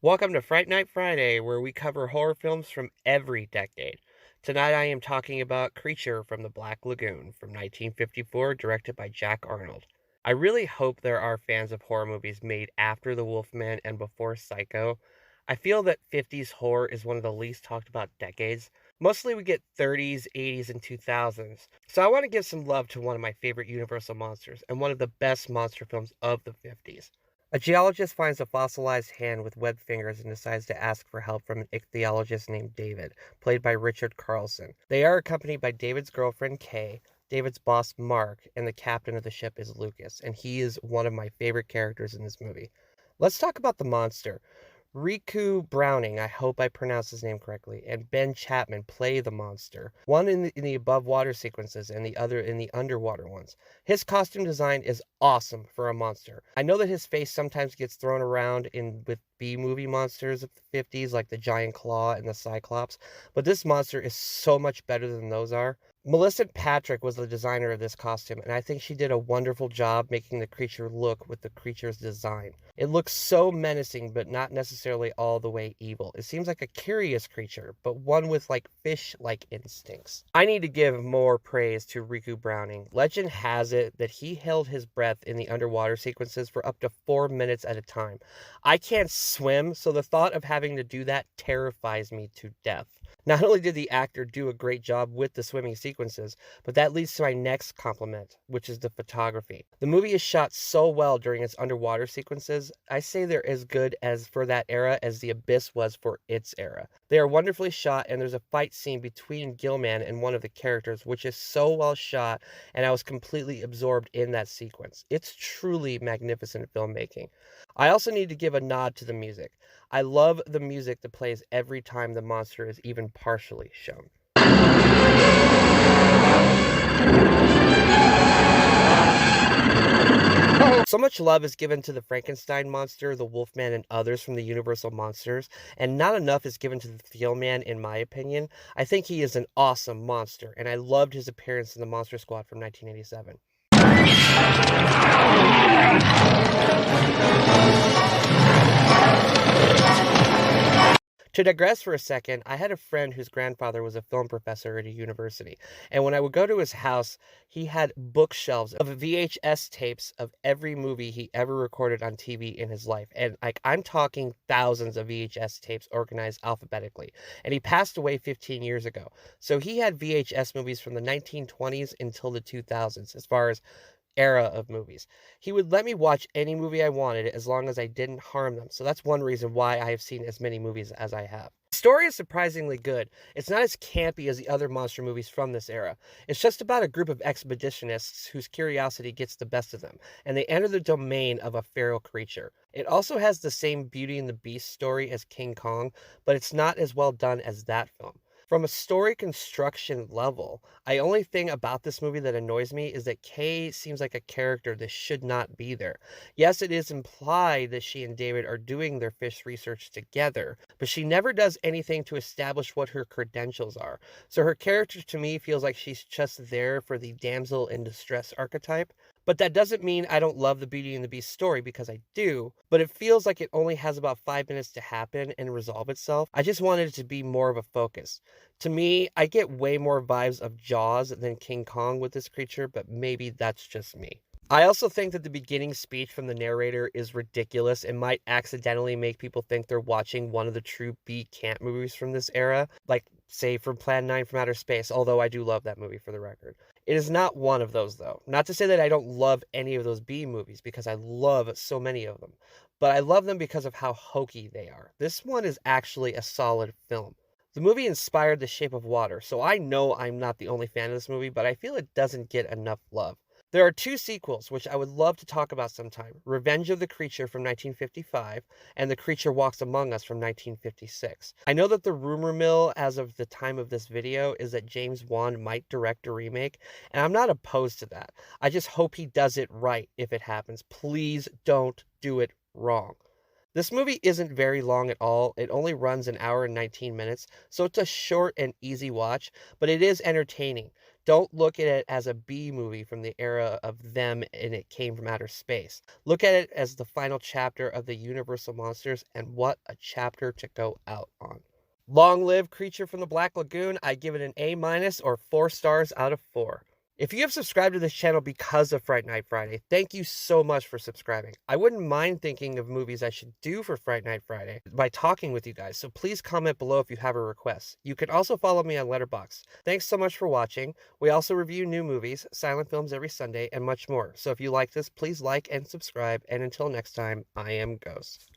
Welcome to Fright Night Friday, where we cover horror films from every decade. Tonight I am talking about Creature from the Black Lagoon from 1954, directed by Jack Arnold. I really hope there are fans of horror movies made after The Wolfman and before Psycho. I feel that 50s horror is one of the least talked about decades. Mostly we get 30s, 80s, and 2000s. So I want to give some love to one of my favorite Universal monsters and one of the best monster films of the 50s. A geologist finds a fossilized hand with webbed fingers and decides to ask for help from an ichthyologist named David, played by Richard Carlson. They are accompanied by David's girlfriend, Kay, David's boss, Mark, and the captain of the ship is Lucas, and he is one of my favorite characters in this movie. Let's talk about the monster. Riku Browning, I hope I pronounced his name correctly, and Ben Chapman play the monster, one in the above water sequences and the other in the underwater ones. His costume design is awesome for a monster. I know that his face sometimes gets thrown around in with B-movie monsters of the 50s, like the Giant Claw and the Cyclops, but this monster is so much better than those are. Melissa Patrick was the designer of this costume, and I think she did a wonderful job making the creature look with the creature's design. It looks so menacing, but not necessarily all the way evil. It seems like a curious creature, but one with like fish-like instincts. I need to give more praise to Riku Browning. Legend has it that he held his breath in the underwater sequences for up to 4 minutes at a time. I can't swim, so the thought of having to do that terrifies me to death. Not only did the actor do a great job with the swimming sequences, but that leads to my next compliment, which is the photography. The movie is shot so well during its underwater sequences, I say they're as good as for that era as The Abyss was for its era. They are wonderfully shot, and there's a fight scene between Gilman and one of the characters, which is so well shot, and I was completely absorbed in that sequence. It's truly magnificent filmmaking. I also need to give a nod to the music. I love the music that plays every time the monster is even partially shown. So much love is given to the Frankenstein monster, the Wolfman, and others from the Universal monsters, and not enough is given to the Thiel-Man, in my opinion. I think he is an awesome monster, and I loved his appearance in the Monster Squad from 1987. To digress for a second, I had a friend whose grandfather was a film professor at a university, and when I would go to his house, he had bookshelves of VHS tapes of every movie he ever recorded on TV in his life, and like I'm talking thousands of VHS tapes organized alphabetically, and he passed away 15 years ago. So he had VHS movies from the 1920s until the 2000s as far as era of movies. He would let me watch any movie I wanted as long as I didn't harm them. So that's one reason why I have seen as many movies as I have. The story is surprisingly good. It's not as campy as the other monster movies from this era. It's just about a group of expeditionists whose curiosity gets the best of them, and they enter the domain of a feral creature. It also has the same Beauty and the Beast story as King Kong, but it's not as well done as that film. From a story construction level, the only thing about this movie that annoys me is that Kay seems like a character that should not be there. Yes, it is implied that she and David are doing their fish research together, but she never does anything to establish what her credentials are. So her character to me feels like she's just there for the damsel in distress archetype. But that doesn't mean I don't love the Beauty and the Beast story, because I do, but it feels like it only has about 5 minutes to happen and resolve itself. I just wanted it to be more of a focus. To me, I get way more vibes of Jaws than King Kong with this creature, but maybe that's just me. I also think that the beginning speech from the narrator is ridiculous and might accidentally make people think they're watching one of the true B camp movies from this era, like, say, from Plan 9 from Outer Space, although I do love that movie for the record. It is not one of those, though. Not to say that I don't love any of those B movies, because I love so many of them, but I love them because of how hokey they are. This one is actually a solid film. The movie inspired The Shape of Water, so I know I'm not the only fan of this movie, but I feel it doesn't get enough love. There are two sequels, which I would love to talk about sometime: Revenge of the Creature from 1955, and The Creature Walks Among Us from 1956. I know that the rumor mill, as of the time of this video, is that James Wan might direct a remake, and I'm not opposed to that. I just hope he does it right if it happens. Please don't do it wrong. This movie isn't very long at all. It only runs an hour and 19 minutes, so it's a short and easy watch, but it is entertaining. Don't look at it as a B movie from the era of them and it came from outer space. Look at it as the final chapter of the Universal Monsters, and what a chapter to go out on. Long live Creature from the Black Lagoon. I give it an A minus or 4 stars out of 4. If you have subscribed to this channel because of Fright Night Friday, thank you so much for subscribing. I wouldn't mind thinking of movies I should do for Fright Night Friday by talking with you guys, so please comment below if you have a request. You can also follow me on Letterboxd. Thanks so much for watching. We also review new movies, silent films every Sunday, and much more. So if you like this, please like and subscribe, and until next time, I am Ghost.